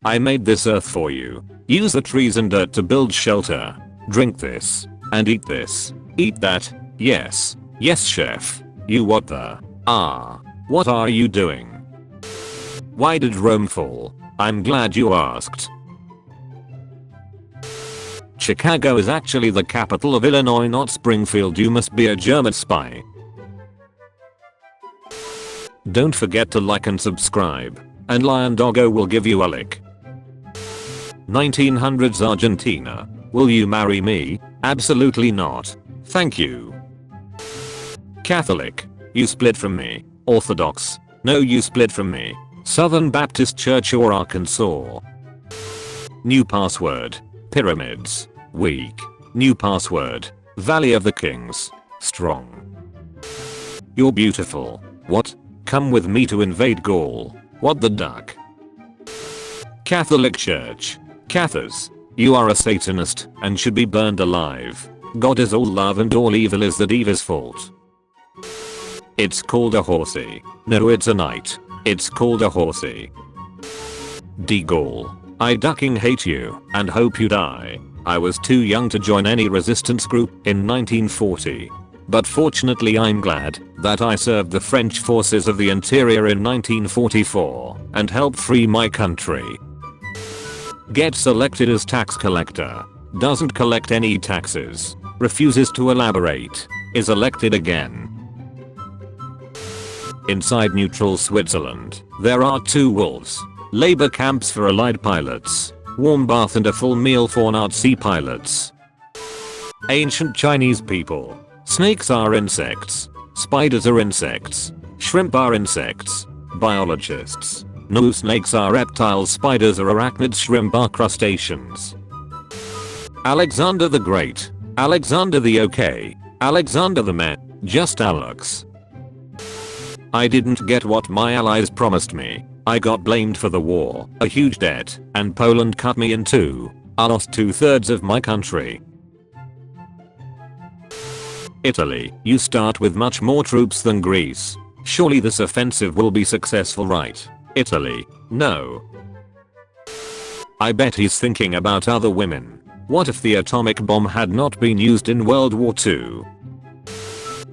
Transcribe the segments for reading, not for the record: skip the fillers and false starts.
I made this earth for you. Use the trees and dirt to build shelter. Drink this. And eat this. Eat that. Yes. Yes, chef. You what the? What are you doing? Why did Rome fall? I'm glad you asked. Chicago is actually the capital of Illinois, not Springfield. You must be a German spy. Don't forget to like and subscribe. And Lion Doggo will give you a lick. 1900s Argentina. Will you marry me? Absolutely not. Thank you. Catholic. You split from me. Orthodox. No, you split from me. Southern Baptist Church or Arkansas. New password. Pyramids. Weak. New password. Valley of the Kings. Strong. You're beautiful. What? Come with me to invade Gaul. What the duck? Catholic Church. Cathars. You are a Satanist and should be burned alive. God is all love and all evil is that Eve's fault. It's called a horsey. No, it's a knight. It's called a horsey. De Gaulle. I ducking hate you and hope you die. I was too young to join any resistance group in 1940. But fortunately I'm glad that I served the French forces of the interior in 1944 and helped free my country. Gets elected as tax collector. Doesn't collect any taxes. Refuses to elaborate. Is elected again. Inside neutral Switzerland, there are 2 wolves. Labor camps for Allied pilots. Warm bath and a full meal for Nazi pilots. Ancient Chinese people. Snakes are insects. Spiders are insects. Shrimp are insects. Biologists. No, snakes are reptiles, spiders are arachnids, shrimp are crustaceans. Alexander the Great. Alexander the OK. Alexander the Meh. Just Alex. I didn't get what my allies promised me. I got blamed for the war, a huge debt, and Poland cut me in two. I lost 2/3 of my country. Italy, you start with much more troops than Greece. Surely this offensive will be successful, right? Italy, no. I bet he's thinking about other women. What if the atomic bomb had not been used in World War II?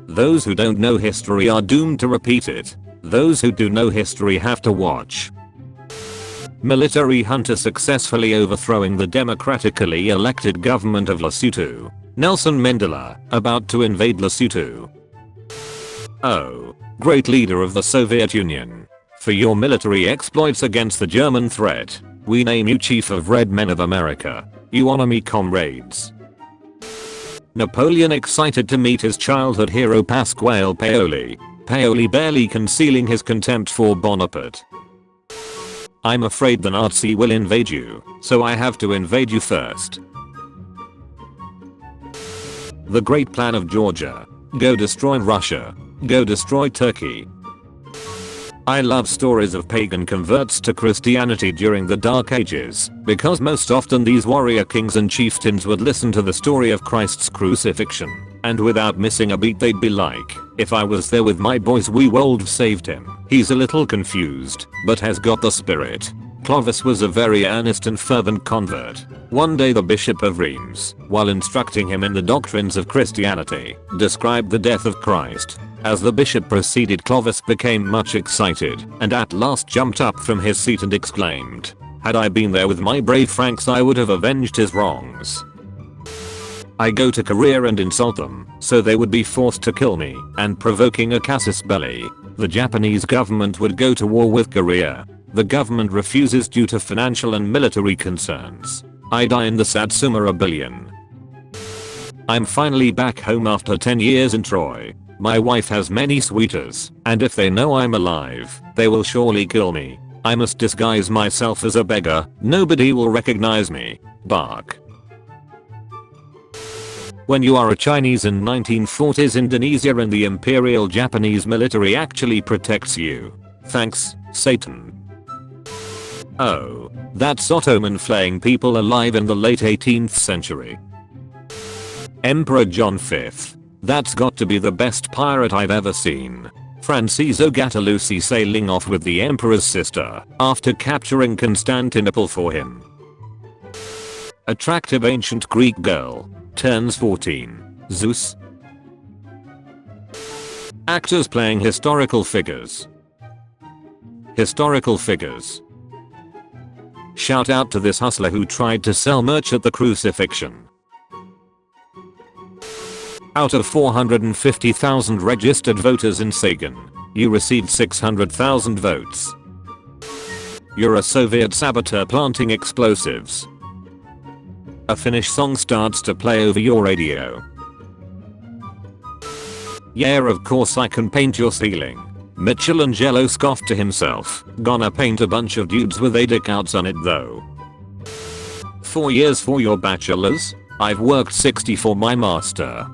Those who don't know history are doomed to repeat it. Those who do know history have to watch. Military junta successfully overthrowing the democratically elected government of Lesotho. Nelson Mandela, about to invade Lesotho. Oh, great leader of the Soviet Union. For your military exploits against the German threat, we name you Chief of Red Men of America. You honor me, comrades. Napoleon excited to meet his childhood hero Pasquale Paoli. Paoli barely concealing his contempt for Bonaparte. I'm afraid the Nazi will invade you, so I have to invade you first. The Great Plan of Georgia. Go destroy Russia. Go destroy Turkey. I love stories of pagan converts to Christianity during the Dark Ages, because most often these warrior kings and chieftains would listen to the story of Christ's crucifixion, and without missing a beat they'd be like, if I was there with my boys we would have saved him. He's a little confused, but has got the spirit. Clovis was a very earnest and fervent convert. One day the Bishop of Reims, while instructing him in the doctrines of Christianity, described the death of Christ. As the bishop proceeded, Clovis became much excited and at last jumped up from his seat and exclaimed, "Had I been there with my brave Franks I would have avenged his wrongs. I go to Korea and insult them, so they would be forced to kill me, and provoking a casus belli, the Japanese government would go to war with Korea. The government refuses due to financial and military concerns. I die in the Satsuma Rebellion. I'm finally back home after 10 years in Troy. My wife has many suitors, and if they know I'm alive, they will surely kill me. I must disguise myself as a beggar. Nobody will recognize me. Bark." When you are a Chinese in 1940s Indonesia and the Imperial Japanese military actually protects you. Thanks, Satan. Oh, that's Ottoman flaying people alive in the late 18th century. Emperor John V. That's got to be the best pirate I've ever seen. Franciso Gattelucci sailing off with the emperor's sister after capturing Constantinople for him. Attractive ancient Greek girl turns 14. Zeus. Actors playing historical figures. Historical figures. Shout out to this hustler who tried to sell merch at the crucifixion. Out of 450,000 registered voters in Sagan, you received 600,000 votes. You're a Soviet saboteur planting explosives. A Finnish song starts to play over your radio. Yeah, of course I can paint your ceiling. Michelangelo scoffed to himself. Gonna paint a bunch of dudes with a dick outs on it though. 4 years for your bachelor's? I've worked 60 for my master.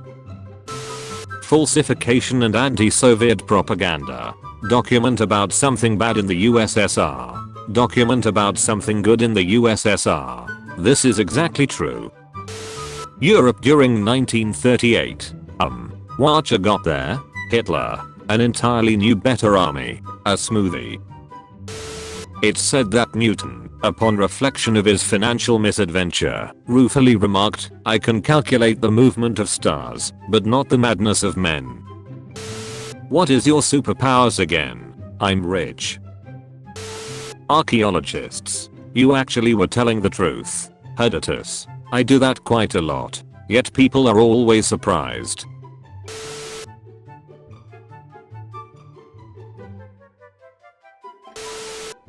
Falsification and anti-Soviet propaganda. Document about something bad in the USSR. Document about something good in the USSR. This is exactly true. Europe during 1938. What you got there? Hitler. An entirely new better army. A smoothie. It's said that Newton, upon reflection of his financial misadventure, ruefully remarked, I can calculate the movement of stars, but not the madness of men. What is your superpowers again? I'm rich. Archaeologists. You actually were telling the truth. Oddities. I do that quite a lot. Yet people are always surprised.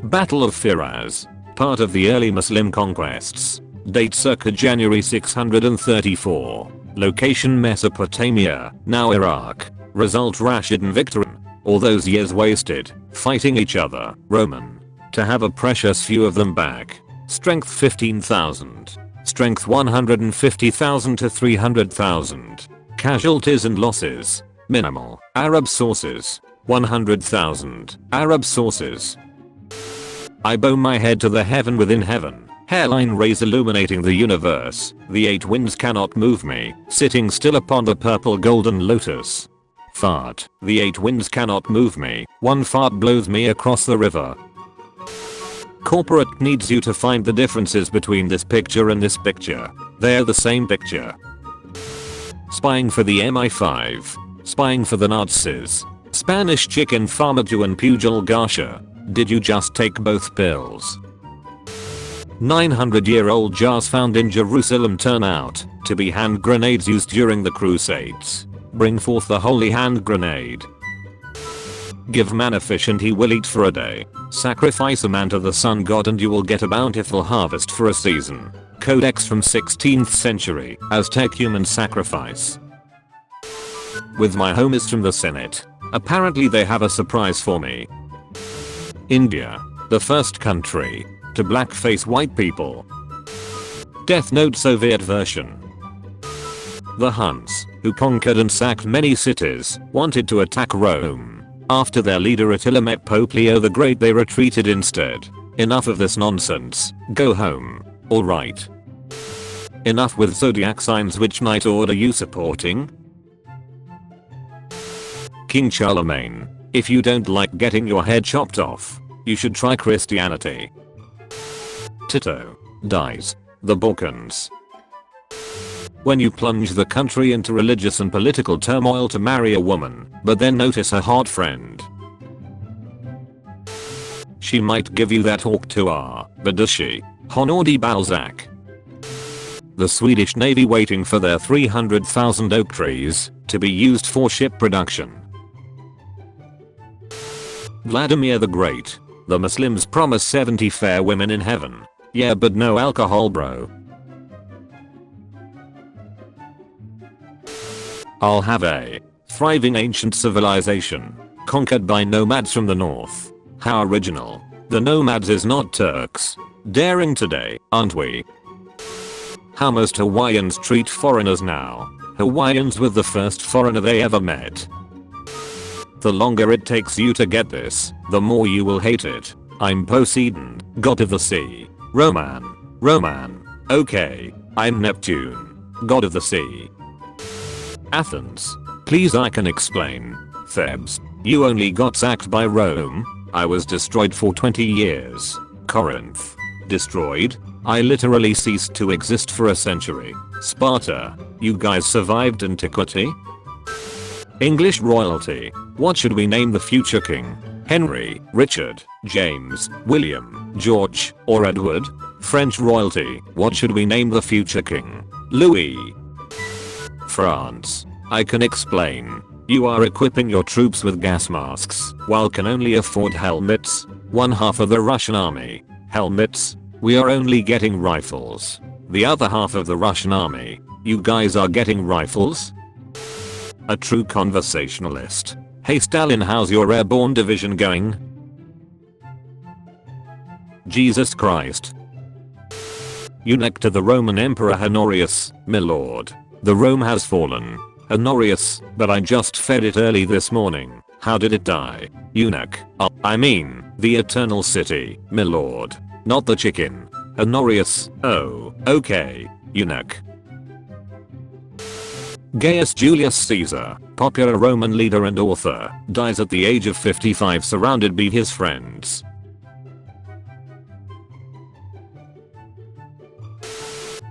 Battle of Firaz. Part of the early Muslim conquests. Date circa January 634. Location Mesopotamia, now Iraq. Result Rashidun victory. All those years wasted, fighting each other. Roman. To have a precious few of them back. Strength 15,000. Strength 150,000 to 300,000. Casualties and losses. Minimal. Arab sources. 100,000. Arab sources. I bow my head to the heaven within heaven. Hairline rays illuminating the universe. The 8 winds cannot move me. Sitting still upon the purple golden lotus. Fart. The 8 winds cannot move me. One fart blows me across the river. Corporate needs you to find the differences between this picture and this picture. They're the same picture. Spying for the MI5. Spying for the Nazis. Spanish chicken farmer Juan Pujol Garcia. Did you just take both pills? 900-year-old jars found in Jerusalem turn out to be hand grenades used during the Crusades. Bring forth the holy hand grenade. Give man a fish and he will eat for a day. Sacrifice a man to the sun god and you will get a bountiful harvest for a season. Codex from 16th century. Aztec human sacrifice. With my homies from the Senate. Apparently they have a surprise for me. India. The first country to blackface white people. Death Note Soviet version. The Huns, who conquered and sacked many cities, wanted to attack Rome. After their leader Attila met Pope Leo the Great, they retreated instead. Enough of this nonsense. Go home. Alright. Enough with zodiac signs. Which night order you supporting? King Charlemagne. If you don't like getting your head chopped off, you should try Christianity. Tito. Dies. The Balkans. When you plunge the country into religious and political turmoil to marry a woman, but then notice her hot friend. She might give you that hawk to but does she? Honoré Balzac. The Swedish Navy waiting for their 300,000 oak trees to be used for ship production. Vladimir the Great. The Muslims promise 70 fair women in heaven. Yeah, but no alcohol, bro. I'll have a thriving ancient civilization conquered by nomads from the north. How original. The nomads is not Turks. Daring today, aren't we? How most Hawaiians treat foreigners now. Hawaiians with the first foreigner they ever met. The longer it takes you to get this, the more you will hate it. I'm Poseidon, god of the sea. Roman. Okay, I'm Neptune, god of the sea. Athens. Please, I can explain. Thebes. You only got sacked by Rome. I was destroyed for 20 years. Corinth. Destroyed? I literally ceased to exist for a century. Sparta. You guys survived antiquity? English royalty. What should we name the future king? Henry, Richard, James, William, George, or Edward? French royalty. What should we name the future king? Louis. France. I can explain. You are equipping your troops with gas masks while can only afford helmets. One half of the Russian army. Helmets. We are only getting rifles. The other half of the Russian army. You guys are getting rifles? A true conversationalist. Hey Stalin, how's your airborne division going? Jesus Christ. Eunuch to the Roman Emperor Honorius, my lord. The Rome has fallen. Honorius, but I just fed it early this morning. How did it die? Eunuch. I mean, the eternal city, my lord. Not the chicken. Honorius. Oh, okay. Eunuch. Gaius Julius Caesar, popular Roman leader and author, dies at the age of 55 surrounded by his friends.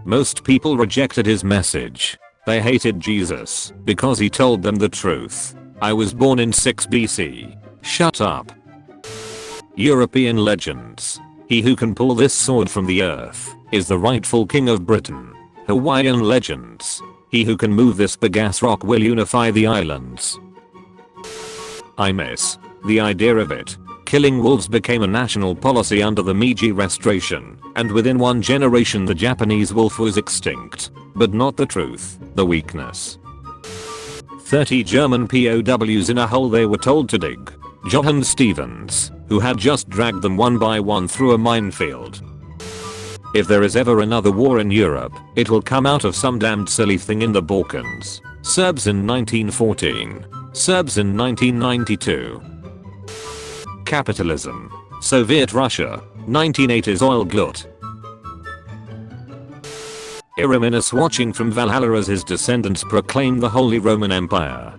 Most people rejected his message. They hated Jesus because he told them the truth. I was born in 6 BC. Shut up. European legends. He who can pull this sword from the earth is the rightful king of Britain. Hawaiian legends. He who can move this bagasse rock will unify the islands. I miss the idea of it. Killing wolves became a national policy under the Meiji Restoration, and within one generation the Japanese wolf was extinct. But not the truth, the weakness. 30 German POWs in a hole they were told to dig. Johann Stevens, who had just dragged them one by one through a minefield. If there is ever another war in Europe, it will come out of some damned silly thing in the Balkans. Serbs in 1914. Serbs in 1992. Capitalism. Soviet Russia. 1980s oil glut. Erominus watching from Valhalla as his descendants proclaim the Holy Roman Empire.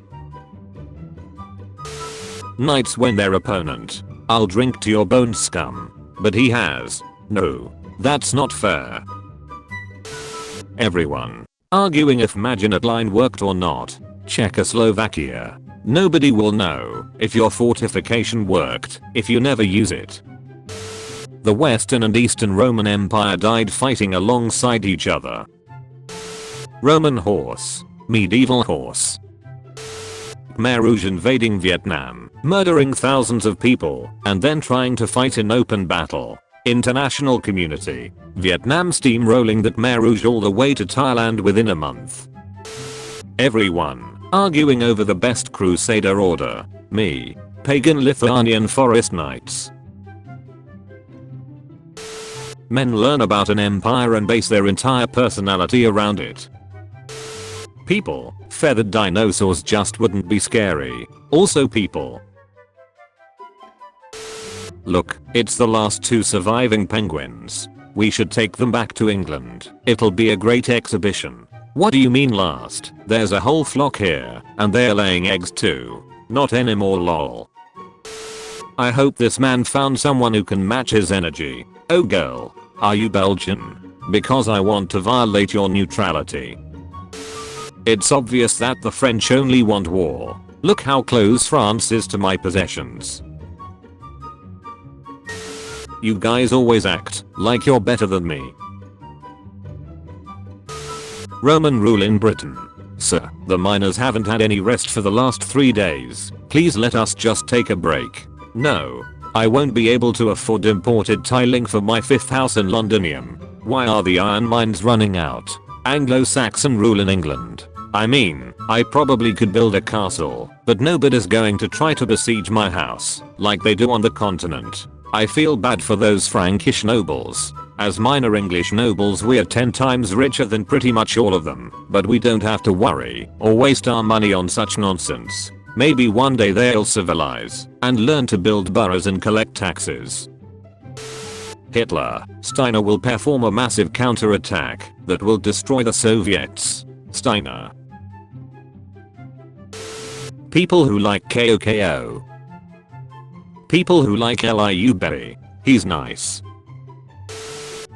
Knights when their opponent. I'll drink to your bones, scum. But he has. No. That's not fair. Everyone arguing if Maginot Line worked or not. Czechoslovakia. Nobody will know if your fortification worked if you never use it. The Western and Eastern Roman Empire died fighting alongside each other. Roman horse. Medieval horse. Khmer Rouge invading Vietnam, murdering thousands of people, and then trying to fight in open battle. International community. Vietnam steamrolling the Khmer Rouge all the way to Thailand within a month. Everyone arguing over the best crusader order. Me. Pagan Lithuanian forest knights. Men learn about an empire and base their entire personality around it. People. Feathered dinosaurs just wouldn't be scary. Also people. Look, it's the last 2 surviving penguins. We should take them back to England. It'll be a great exhibition. What do you mean last? There's a whole flock here, and they're laying eggs too. Not anymore lol. I hope this man found someone who can match his energy. Oh girl, are you Belgian? Because I want to violate your neutrality. It's obvious that the French only want war. Look how close France is to my possessions. You guys always act like you're better than me. Roman rule in Britain. Sir, the miners haven't had any rest for the last 3 days. Please let us just take a break. No. I won't be able to afford imported tiling for my 5th house in Londinium. Why are the iron mines running out? Anglo-Saxon rule in England. I mean, I probably could build a castle, but nobody's going to try to besiege my house like they do on the continent. I feel bad for those Frankish nobles. As minor English nobles we are 10 times richer than pretty much all of them, but we don't have to worry or waste our money on such nonsense. Maybe one day they'll civilize and learn to build boroughs and collect taxes. Hitler. Steiner will perform a massive counterattack that will destroy the Soviets. Steiner. People who like KOKO. People who like Liu Berry. He's nice.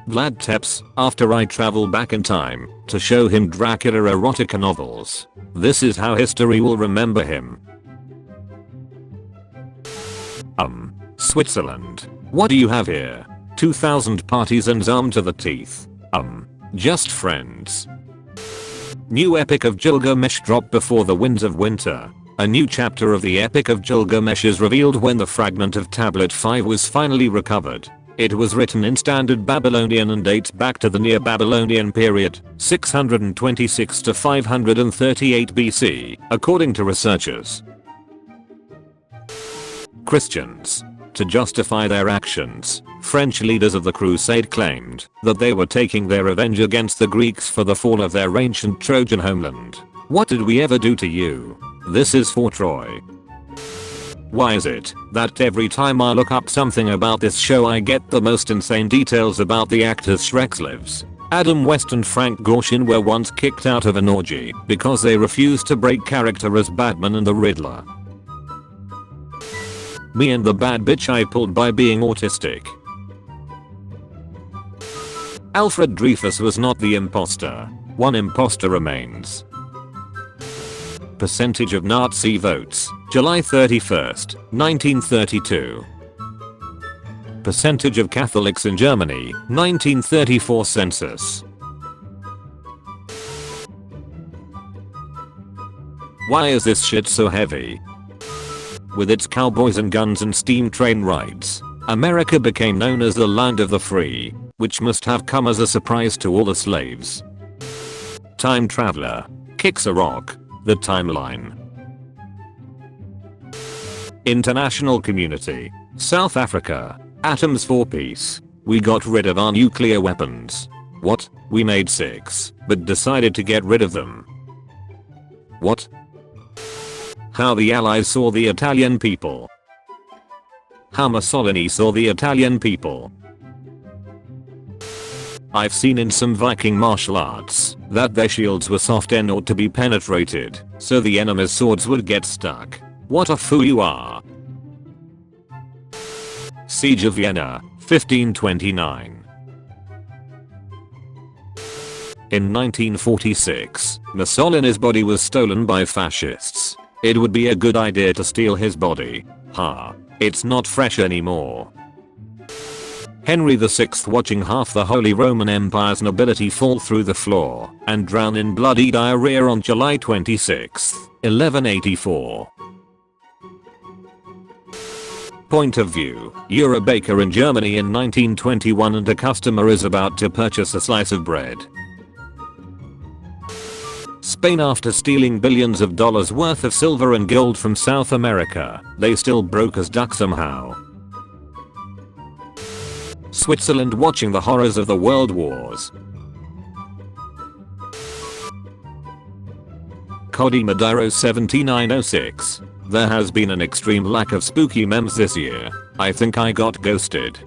Vlad Tepes, after I travel back in time to show him Dracula erotica novels. This is how history will remember him. Switzerland. What do you have here? 2000 parties and armed to the teeth. Just friends. New Epic of Gilgamesh dropped before the winds of winter. A new chapter of the Epic of Gilgamesh is revealed when the fragment of Tablet 5 was finally recovered. It was written in Standard Babylonian and dates back to the Near Babylonian period, 626 to 538 BC, according to researchers. Christians. To justify their actions, French leaders of the Crusade claimed that they were taking their revenge against the Greeks for the fall of their ancient Trojan homeland. What did we ever do to you? This is for Troy. Why is it that every time I look up something about this show I get the most insane details about the actors Shrek lives? Adam West and Frank Gorshin were once kicked out of an orgy because they refused to break character as Batman and the Riddler. Me and the bad bitch I pulled by being autistic. Alfred Dreyfus was not the imposter. One imposter remains. Percentage of Nazi votes, July 31st, 1932. Percentage of Catholics in Germany, 1934 census. Why is this shit so heavy? With its cowboys and guns and steam train rides, America became known as the land of the free, which must have come as a surprise to all the slaves. Time traveler kicks a rock. The timeline. International community. South Africa. Atoms for peace. We got rid of our nuclear weapons. What? We made 6, but decided to get rid of them. What? How the Allies saw the Italian people. How Mussolini saw the Italian people. I've seen in some Viking martial arts that their shields were soft and ought to be penetrated, so the enemy's swords would get stuck. What a fool you are. Siege of Vienna, 1529. In 1946, Mussolini's body was stolen by fascists. It would be a good idea to steal his body. It's not fresh anymore. Henry VI watching half the Holy Roman Empire's nobility fall through the floor and drown in bloody diarrhea on July 26, 1184. Point of view. You're a baker in Germany in 1921 and a customer is about to purchase a slice of bread. Spain after stealing billions of dollars worth of silver and gold from South America, they still broke as duck somehow. Switzerland watching the horrors of the world wars. Cody Maduro 7906. There has been an extreme lack of spooky memes this year. I think I got ghosted.